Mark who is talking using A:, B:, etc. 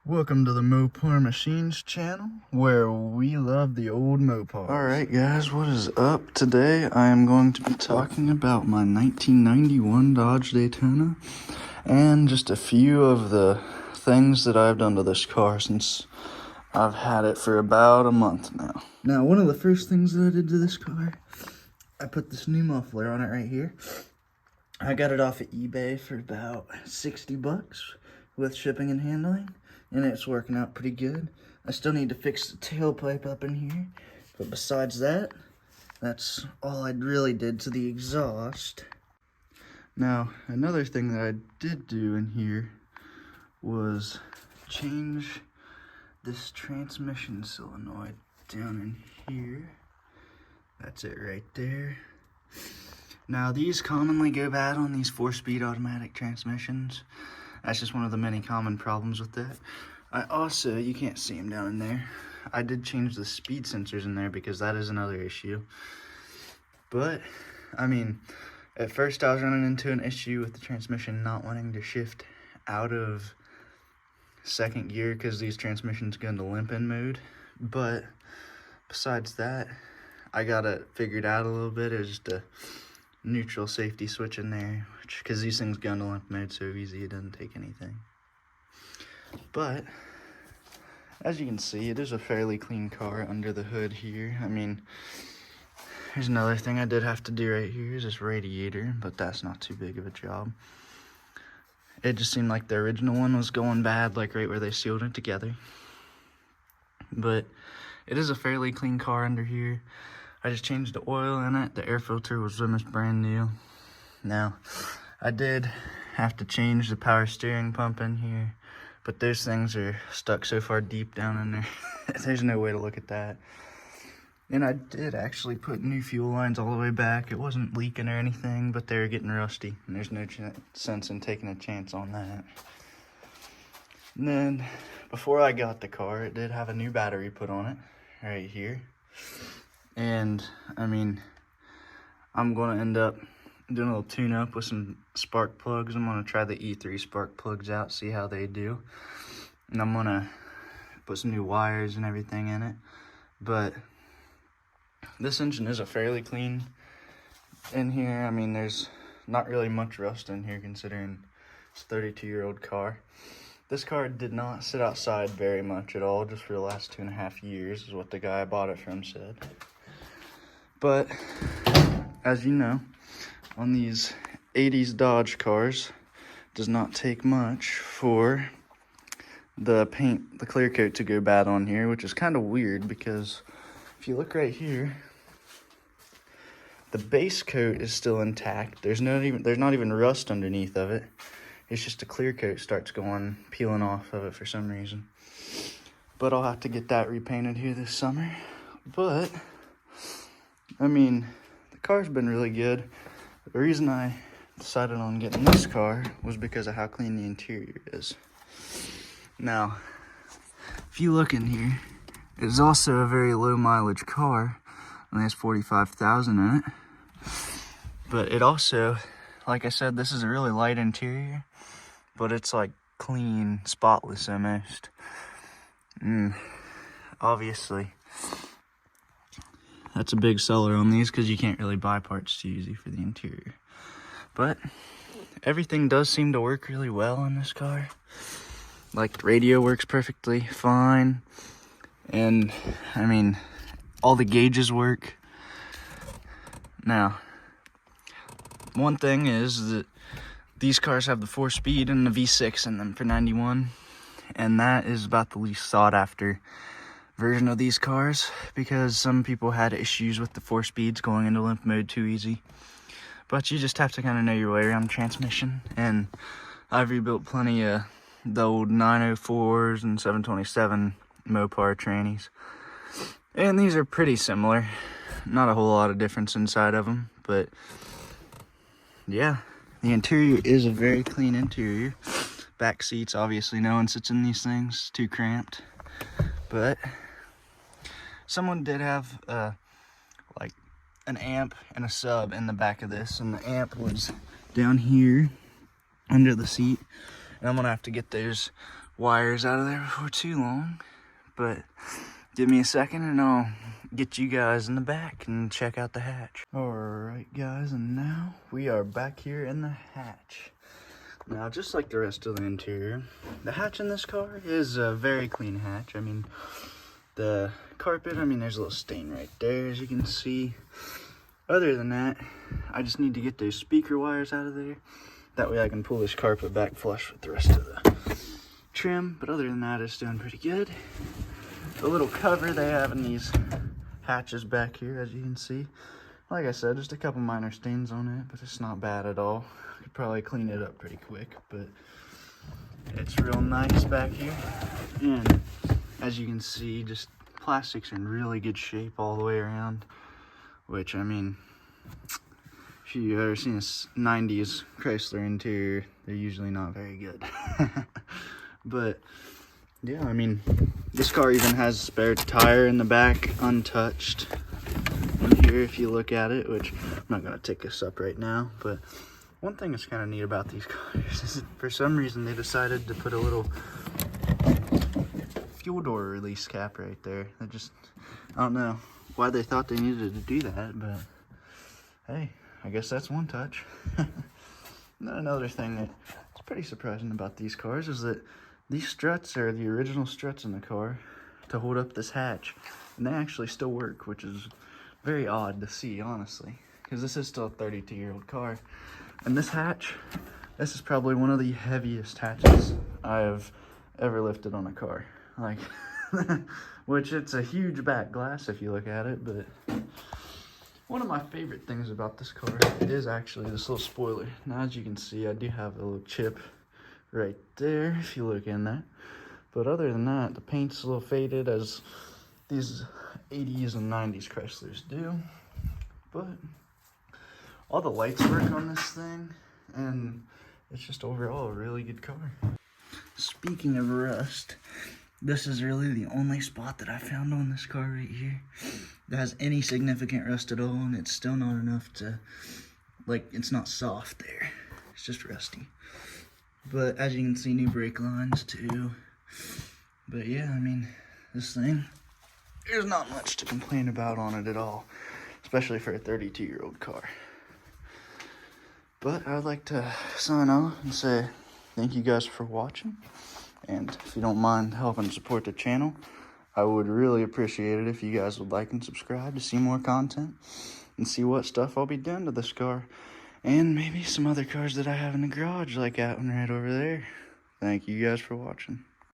A: Welcome to the Mopar Machines channel, where we love the old Mopars. Alright guys, what is up? Today I am going to be talking about my 1991 Dodge Daytona and just a few of the things that I've done to this car since I've had it for about a month now. Now, one of the first things that I did to this car, I put this new muffler on it right here. I got it off of eBay for about 60 bucks with shipping and handling. And it's working out pretty good. I still need to fix the tailpipe up in here. But besides that, that's all I really did to the exhaust. Now, another thing that I did do in here was change this transmission solenoid down in here. That's it right there. Now, these commonly go bad on these 4-speed automatic transmissions. That's just one of the many common problems with that. I also, you can't see them down in there, I did change the speed sensors in there because that is another issue. But, I mean, at first I was running into an issue with the transmission not wanting to shift out of second gear because these transmissions go into limp-in mode. But, besides that, I got it figured out a little bit. It was just a neutral safety switch in there, because these things go into limp mode so easy it doesn't take anything. But as you can see, it is a fairly clean car under the hood here. I mean, here's another thing I did have to do right here is this radiator, but that's not too big of a job. It just seemed like the original one was going bad, like right where they sealed it together. But it is a fairly clean car under here. I just changed the oil in it. The air filter was almost brand new. Now, I did have to change the power steering pump in here, but those things are stuck so far deep down in there. There's no way to look at that. And I did actually put new fuel lines all the way back. It wasn't leaking or anything, but they were getting rusty, and there's no sense in taking a chance on that. And then, before I got the car, it did have a new battery put on it, right here. And, I mean, I'm going to end up doing a little tune-up with some spark plugs. I'm going to try the E3 spark plugs out, see how they do. And I'm going to put some new wires and everything in it. But this engine is a fairly clean in here. I mean, there's not really much rust in here considering it's a 32-year-old car. This car did not sit outside very much at all, just for the last 2.5 years, is what the guy I bought it from said. But, as you know, on these 80s Dodge cars, it does not take much for the paint, the clear coat to go bad on here, which is kind of weird because if you look right here, the base coat is still intact. There's not even rust underneath of it. It's just a clear coat starts peeling off of it for some reason. But I'll have to get that repainted here this summer. But, I mean, the car's been really good. The reason I decided on getting this car was because of how clean the interior is. Now, if you look in here, it's also a very low mileage car. Only has 45,000 in it. But it also, like I said, this is a really light interior, but it's like clean, spotless almost. Obviously, that's a big seller on these because you can't really buy parts too easy for the interior. But everything does seem to work really well in this car. Like, the radio works perfectly fine. And, I mean, all the gauges work. Now, one thing is that these cars have the 4-speed and the V6 in them for 91. And that is about the least sought after version of these cars because some people had issues with the 4 speeds going into limp mode too easy. But you just have to kind of know your way around transmission. And I've rebuilt plenty of the old 904s and 727 Mopar trannies. And these are pretty similar. Not a whole lot of difference inside of them, but yeah, the interior is a very clean interior. Back seats, obviously no one sits in these things, it's too cramped. But someone did have like an amp and a sub in the back of this, and the amp was down here under the seat, and I'm gonna have to get those wires out of there before too long. But give me a second and I'll get you guys in the back and check out the hatch. Alright guys, and now we are back here in the hatch. Now, just like the rest of the interior, the hatch in this car is a very clean hatch. I mean, the carpet, there's a little stain right there, as you can see. Other than that, I just need to get those speaker wires out of there. That way I can pull this carpet back flush with the rest of the trim. But other than that, it's doing pretty good. The little cover they have in these hatches back here, as you can see. Like I said, just a couple minor stains on it, but it's not bad at all. Could probably clean it up pretty quick, but it's real nice back here. And as you can see, just plastics are in really good shape all the way around, which, if you've ever seen a 90s Chrysler interior, they're usually not very good. But yeah, this car even has a spare tire in the back, untouched. In here, if you look at it, which I'm not gonna take this up right now, but one thing that's kind of neat about these cars is that for some reason they decided to put a little fuel door release cap right there. I don't know why they thought they needed to do that, but hey, I guess that's one touch. And then another thing that's pretty surprising about these cars is that these struts are the original struts in the car to hold up this hatch, and they actually still work, which is very odd to see, honestly, because this is still a 32-year-old car. And this hatch, this is probably one of the heaviest hatches I have ever lifted on a car. Like, which it's a huge back glass if you look at it, but one of my favorite things about this car is actually this little spoiler. Now, as you can see, I do have a little chip right there if you look in that. But other than that, the paint's a little faded, as these 80s and 90s Chryslers do. But all the lights work on this thing, and it's just overall a really good car. Speaking of rust, this is really the only spot that I found on this car right here that has any significant rust at all, and it's still not enough to, it's not soft there. It's just rusty. But as you can see, new brake lines too. But yeah, this thing, there's not much to complain about on it at all, especially for a 32-year-old car. But I would like to sign off and say thank you guys for watching. And if you don't mind helping support the channel, I would really appreciate it if you guys would like and subscribe to see more content and see what stuff I'll be doing to this car. And maybe some other cars that I have in the garage, like that one right over there. Thank you guys for watching.